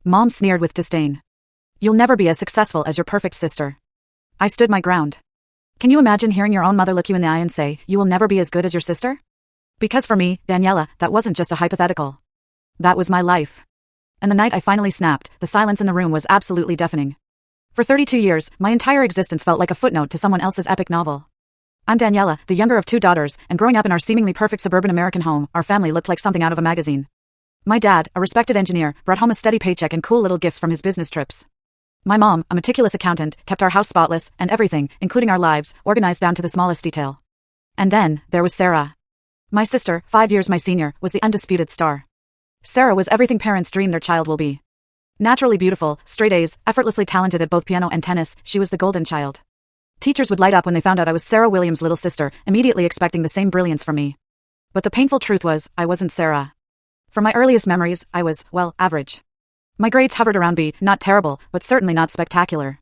Mom sneered with disdain. You'll never be as successful as your perfect sister. I stood my ground. Can you imagine hearing your own mother look you in the eye and say, you will never be as good as your sister? Because for me, Daniela, that wasn't just a hypothetical. That was my life. And the night I finally snapped, the silence in the room was absolutely deafening. For 32 years, my entire existence felt like a footnote to someone else's epic novel. I'm Daniela, the younger of 2 daughters, and growing up in our seemingly perfect suburban American home, our family looked like something out of a magazine. My dad, a respected engineer, brought home a steady paycheck and cool little gifts from his business trips. My mom, a meticulous accountant, kept our house spotless, and everything, including our lives, organized down to the smallest detail. And then, there was Sarah. My sister, 5 years my senior, was the undisputed star. Sarah was everything parents dream their child will be. Naturally beautiful, straight A's, effortlessly talented at both piano and tennis, she was the golden child. Teachers would light up when they found out I was Sarah Williams' little sister, immediately expecting the same brilliance from me. But the painful truth was, I wasn't Sarah. From my earliest memories, I was, well, average. My grades hovered around B, not terrible, but certainly not spectacular.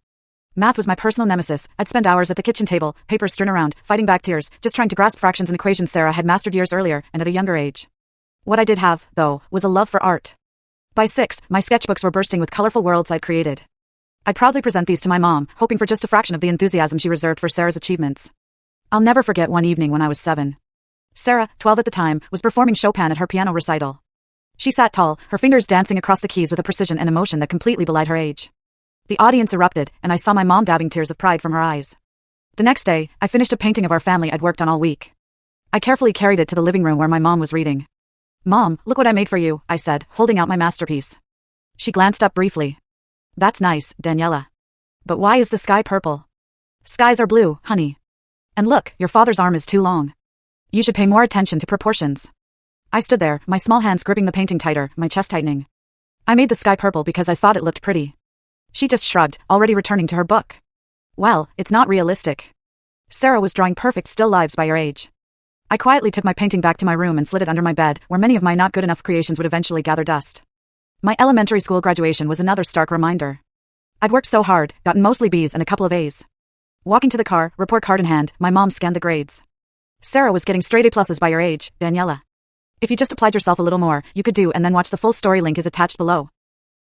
Math was my personal nemesis. I'd spend hours at the kitchen table, papers strewn around, fighting back tears, just trying to grasp fractions and equations Sarah had mastered years earlier, and at a younger age. What I did have, though, was a love for art. By 6, my sketchbooks were bursting with colorful worlds I'd created. I'd proudly present these to my mom, hoping for just a fraction of the enthusiasm she reserved for Sarah's achievements. I'll never forget one evening when I was 7. Sarah, 12 at the time, was performing Chopin at her piano recital. She sat tall, her fingers dancing across the keys with a precision and emotion that completely belied her age. The audience erupted, and I saw my mom dabbing tears of pride from her eyes. The next day, I finished a painting of our family I'd worked on all week. I carefully carried it to the living room where my mom was reading. Mom, look what I made for you, I said, holding out my masterpiece. She glanced up briefly. That's nice, Daniela. But why is the sky purple? Skies are blue, honey. And look, your father's arm is too long. You should pay more attention to proportions. I stood there, my small hands gripping the painting tighter, my chest tightening. I made the sky purple because I thought it looked pretty. She just shrugged, already returning to her book. Well, it's not realistic. Sarah was drawing perfect still lives by your age. I quietly took my painting back to my room and slid it under my bed, where many of my not good enough creations would eventually gather dust. My elementary school graduation was another stark reminder. I'd worked so hard, gotten mostly B's and a couple of A's. Walking to the car, report card in hand, my mom scanned the grades. Sarah was getting straight A+ by your age, Daniela. If you just applied yourself a little more, you could do, and then watch the full story link is attached below.